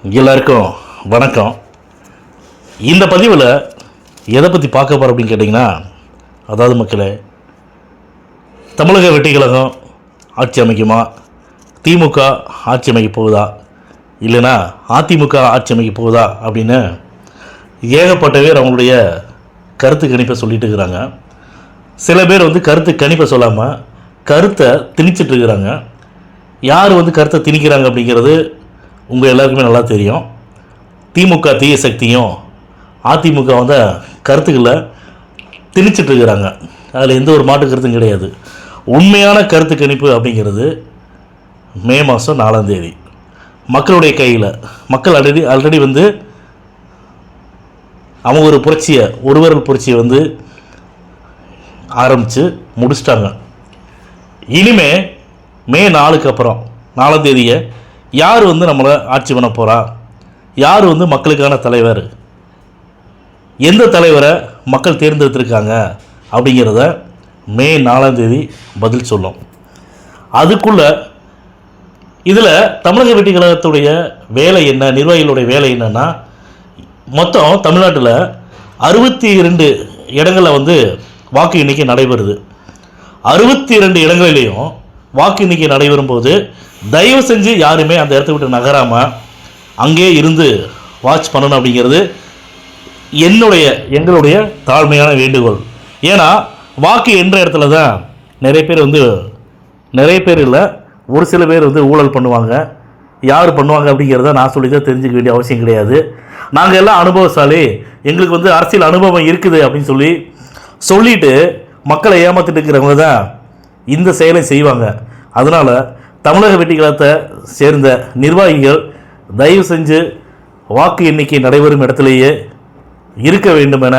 எல்லாருக்கும் வணக்கம். இந்த பதிவில் எதை பற்றி பார்க்க போகிறோம் அப்படின்னு கேட்டிங்கன்னா, அதாவது மக்களே, தமிழக வெற்றி கழகம் ஆட்சி அமைக்குமா, திமுக ஆட்சி அமைக்க போகுதா, இல்லைனா அதிமுக ஆட்சி அமைக்க போகுதா அப்படின்னு ஏகப்பட்ட பேர் அவங்களுடைய கருத்து கணிப்பை சொல்லிட்டு இருக்கிறாங்க. சில பேர் கருத்து கணிப்பை சொல்லாமல் கருத்தை திணிச்சிட்டு இருக்கிறாங்க. யார் கருத்தை திணிக்கிறாங்க அப்படிங்கிறது உங்கள் எல்லாருக்குமே நல்லா தெரியும். திமுக தீய சக்தியும் அதிமுக கருத்துக்களை திணிச்சிட்ருக்கிறாங்க. அதில் எந்த ஒரு மாற்று கருத்தும் கிடையாது. உண்மையான கருத்து கணிப்பு அப்படிங்கிறது மே மாதம் 4ஆம் தேதி மக்களுடைய கையில். மக்கள் ஆல்ரெடி அவங்க ஒரு புரட்சியை, ஒருவரல் புரட்சியை ஆரம்பித்து முடிச்சிட்டாங்க. இனிமே மே 4க்கு அப்புறம் 4ஆம் தேதியை யார் நம்மளை ஆட்சி பண்ண போகிறா, யார் மக்களுக்கான தலைவர், எந்த தலைவரை மக்கள் தேர்ந்தெடுத்திருக்காங்க அப்படிங்கிறத மே 4ஆம் தேதி பதில் சொல்லும். அதுக்குள்ளே இதில் தமிழக வெற்றி கழகத்துடைய வேலை என்ன, நிர்வாகிகளுடைய வேலை என்னன்னா, மொத்தம் தமிழ்நாட்டில் 62 இடங்களில் வாக்கு எண்ணிக்கை நடைபெறுது. 62 இடங்களிலையும் வாக்கு எண்ணிக்கை நடைபெறும்போது தயவு செஞ்சு யாருமே அந்த இடத்த விட்டு நகராமல் அங்கே இருந்து வாட்ச் பண்ணணும் அப்படிங்கிறது எங்களுடைய தாழ்மையான வேண்டுகோள். ஏன்னா வாக்கு என்ற இடத்துல தான் நிறைய பேர் இல்லை, ஒரு சில பேர் ஊழல் பண்ணுவாங்க. யார் பண்ணுவாங்க அப்படிங்கிறத நான் சொல்லி தான் தெரிஞ்சுக்க வேண்டிய அவசியம் கிடையாது. நாங்கள் எல்லாம் அனுபவசாலி, எங்களுக்கு அரசியல் அனுபவம் இருக்குது அப்படின்னு சொல்லிட்டு மக்களை ஏமாற்றிட்டு இருக்கிறவங்க தான் இந்த செயலை செய்வாங்க. அதனால் தமிழக வெற்றி கழகத்தை சேர்ந்த நிர்வாகிகள் தயவு செஞ்சு வாக்கு எண்ணிக்கை நடைபெறும் இடத்துலையே இருக்க வேண்டும் என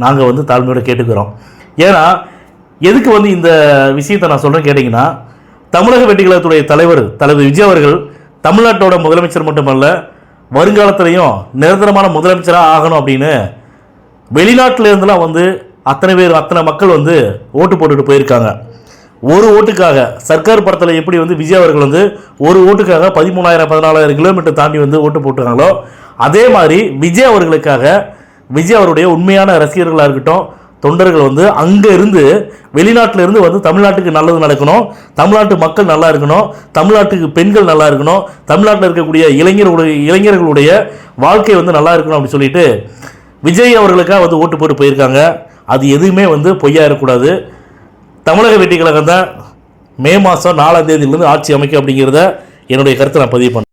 நாங்கள் தாழ்மையோடு கேட்டுக்கிறோம். ஏன்னா எதுக்கு இந்த விஷயத்தை நான் சொல்கிறேன் கேட்டிங்கன்னா, தமிழக வெற்றி கழகத்துடைய தலைவர் விஜய் அவர்கள் தமிழ்நாட்டோட முதலமைச்சர் மட்டுமல்ல, வருங்காலத்திலையும் நிரந்தரமான முதலமைச்சராக ஆகணும் அப்படின்னு வெளிநாட்டிலேருந்துலாம் அத்தனை மக்கள் ஓட்டு போட்டுட்டு போயிருக்காங்க. ஒரு ஓட்டுக்காக சர்க்கார் படத்தில் எப்படி விஜய் அவர்கள் ஒரு ஓட்டுக்காக 13,000-14,000 கிலோமீட்டர் தாண்டி ஓட்டு போட்டுருக்காங்களோ, அதே மாதிரி விஜய் அவர்களுக்காக விஜய் அவருடைய உண்மையான ரசிகர்களாக இருக்கட்டும், தொண்டர்கள் அங்கே இருந்து வெளிநாட்டில் இருந்து தமிழ்நாட்டுக்கு நல்லது நடக்கணும், தமிழ்நாட்டு மக்கள் நல்லா இருக்கணும், தமிழ்நாட்டுக்கு பெண்கள் நல்லா இருக்கணும், தமிழ்நாட்டில் இருக்கக்கூடிய இளைஞர்களுடைய வாழ்க்கை நல்லா இருக்கணும் அப்படின்னு சொல்லிட்டு விஜய் அவர்களுக்காக ஓட்டு போட்டு போயிருக்காங்க. அது எதுவுமே பொய்யா இருக்கக்கூடாது. தமிழக வெற்றி கழகம் தான் மே மாதம் 4ஆம் தேதியிலிருந்து ஆட்சி அமைக்கும் அப்படிங்கிறத என்னுடைய கருத்தை நான் பதிவு பண்ணேன்.